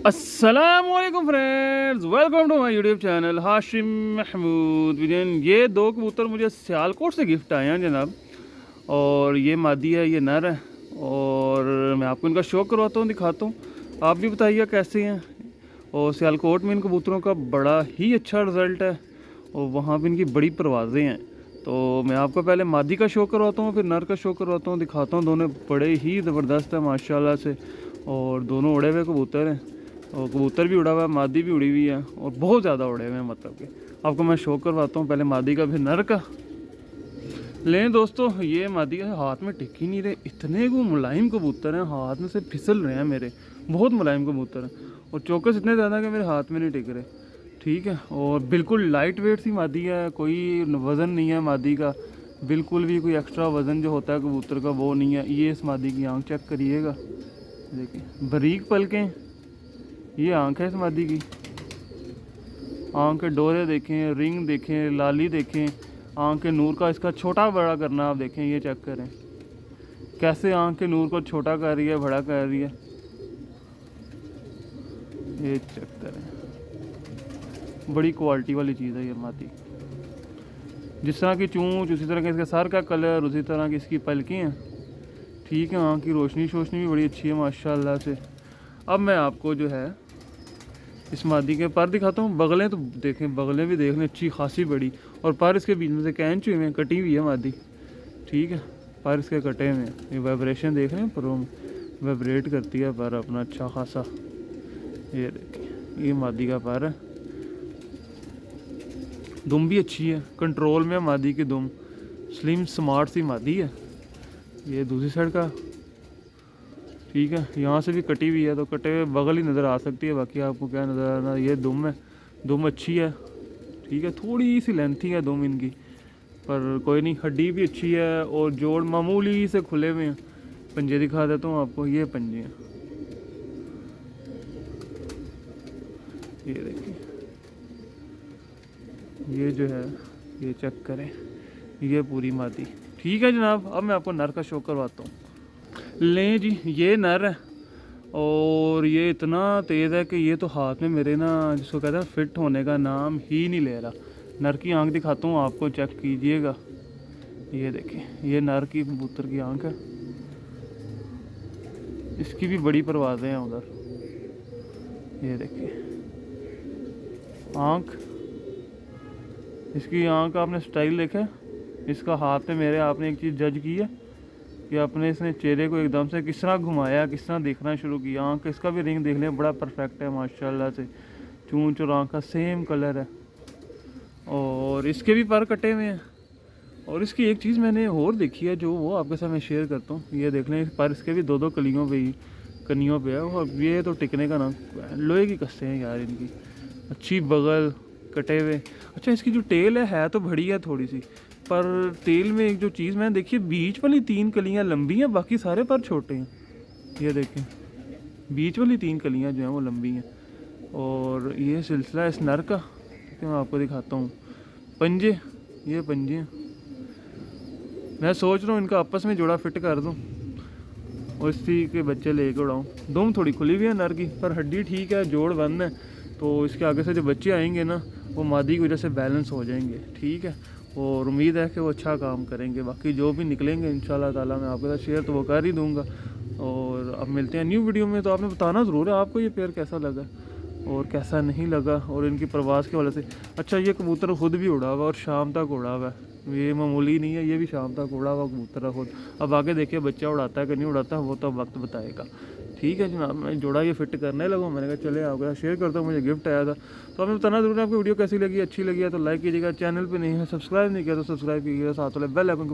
अस्सलामुअलैकुम friends, welcome to my YouTube channel Hashim Mahmood vision. ये दो कबूतर मुझे सियालकोट से गिफ्ट आए हैं जनाब, और ये मादी है, ये नर है। और मैं आपको इनका शौक करवाता हूँ, दिखाता हूँ, आप भी बताइएगा कैसे हैं। और सियालकोट में इन कबूतरों का बड़ा ही अच्छा रिज़ल्ट है, और वहाँ पर इनकी बड़ी परवाज़ें हैं। तो मैं आपको पहले मादी का शौक करवाता हूँ, फिर नर का शौक करवाता हूँ, दिखाता हूँ। दोनों बड़े ही ज़बरदस्त है माशाल्लाह से, और दोनों उड़े हुए कबूतर हैं। और कबूतर भी उड़ा हुआ है, मादी भी उड़ी हुई है, और बहुत ज़्यादा उड़े हुए हैं। मतलब कि आपको मैं शौक करवाता हूँ पहले मादी का, फिर नर का। लें दोस्तों, ये मादी है, हाथ में टिक ही नहीं रहे, इतने को मुलायम कबूतर हैं, हाथ में से फिसल रहे हैं मेरे। बहुत मुलायम कबूतर हैं, और चौकस इतने ज़्यादा कि मेरे हाथ में नहीं टिक रहे। ठीक है, और बिल्कुल लाइट वेट सी मादी है, कोई वज़न नहीं है मादी का, बिल्कुल भी कोई एक्स्ट्रा वज़न जो होता है कबूतर का वो नहीं है। ये इस मादी की आँख चेक करिएगा, देखिए बारीक पलकें, ये आँख है इस मादी की। आँख के डोरे देखें, रिंग देखें, लाली देखें, आँख के नूर का इसका छोटा बड़ा करना आप देखें, ये चेक करें कैसे आँख के नूर को छोटा कर रही है, बड़ा कर रही है, ये चेक करें। बड़ी क्वालिटी वाली चीज़ है ये मादी। जिस तरह की चूंच, उसी तरह का इसका सर का कलर, उसी तरह की इसकी पलकें हैं। ठीक है, आँख की रोशनी भी बड़ी अच्छी है माशाल्लाह से। अब मैं आपको जो है इस मादी के पर दिखाता हूँ। बगलें तो देखें, बगलें भी देख लें अच्छी खासी बड़ी, और पर इसके बीच में से कैंच हुए हैं, कटी हुई है मादी। ठीक है, पर इसके कटे हुए हैं, ये वाइब्रेशन देख रहे हैं, परों में वाइब्रेट करती है पर अपना अच्छा खासा। ये देखिए, ये मादी का पर है। दुम भी अच्छी है, कंट्रोल में है मादी की दुम, स्लिम स्मार्ट सी मादी है। ये दूसरी साइड का, ठीक है, यहाँ से भी कटी हुई है, तो कटे हुए बगल ही नज़र आ सकती है, बाकी आपको क्या नज़र आना। ये दुम है, दुम अच्छी है। ठीक है, थोड़ी सी लेंथी है दुम इनकी, पर कोई नहीं, हड्डी भी अच्छी है, और जोड़ मामूली से खुले हुए हैं। पंजे दिखा देता हूँ आपको, ये पंजे हैं, ये देखिए, ये जो है, ये चेक करें, ये पूरी मादी। ठीक है जनाब, अब मैं आपको नर का शो करवाता हूँ। लें जी, ये नर है, और ये इतना तेज़ है कि ये तो हाथ में मेरे ना, जिसको कहते हैं फिट होने का नाम ही नहीं ले रहा। नर की आंख दिखाता हूँ आपको, चेक कीजिएगा। ये देखिए, ये नर की कबूतर की आंख है, इसकी भी बड़ी परवाज़ें हैं उधर। ये देखिए आंख, इसकी आंख का आपने स्टाइल देखा, इसका हाथ में मेरे आपने एक चीज़ जज की है कि अपने इसने चेहरे को एकदम से किस तरह घुमाया, किस तरह देखना शुरू किया। आँख इसका भी रिंग देखने में बड़ा परफेक्ट है माशाल्लाह से, चूंच और आँख का सेम कलर है, और इसके भी पर कटे हुए हैं। और इसकी एक चीज़ मैंने और देखी है, जो वो आपके साथ मैं शेयर करता हूँ। ये देख लें, पर इसके भी दो दो कलियों पे ही, कनियों पे है, और ये तो टिकने का ना, लोहे की कस्से हैं यार इनकी, अच्छी बगल कटे हुए। अच्छा, इसकी जो टेल है तो बड़ी है थोड़ी सी, पर तेल में एक जो चीज़ मैंने देखी है, बीच वाली 3 कलियां लंबी हैं, बाकी सारे पर छोटे हैं। ये देखें, बीच वाली 3 कलियां जो हैं वो लंबी हैं। और ये सिलसिला इस नर का, ठीक है, मैं आपको दिखाता हूँ। पंजे, ये पंजे हैं, मैं सोच रहा हूँ इनका आपस में जोड़ा फिट कर दूँ, और इसी के बच्चे लेके उड़ाऊँ। दुम थोड़ी खुली हुई है नर की, पर हड्डी ठीक है, जोड़ बंद है, तो इसके आगे से जो बच्चे आएंगे ना, वो मादी की वजह से बैलेंस हो जाएंगे। ठीक है, और उम्मीद है कि वो अच्छा काम करेंगे। बाकी जो भी निकलेंगे इंशाल्लाह ताला मैं आपके साथ शेयर तो वो कर ही दूँगा। और अब मिलते हैं न्यू वीडियो में, तो आपने बताना ज़रूर है आपको ये पेयर कैसा लगा और कैसा नहीं लगा, और इनकी प्रवास की वजह से। अच्छा, ये कबूतर खुद भी उड़ा हुआ और शाम तक उड़ा हुआ है, ये मामूली नहीं है, ये भी शाम तक उड़ा हुआ कबूतर है खुद। अब आगे देखिए बच्चा उड़ाता है कि नहीं उड़ाता, वो तो वक्त बताएगा। ठीक है जनाब, मैं जोड़ा ये फिट करने लगा, मैंने कहा चले आपके साथ शेयर करता हूँ, मुझे गिफ्ट आया था। तो आपने बताना जरूर है आपको वीडियो कैसी लगी, अच्छी लगी है तो लाइक कीजिएगा, चैनल पे नहीं है सब्सक्राइब नहीं किया तो सब्सक्राइब कीजिएगा, साथ वाले बेल आइकन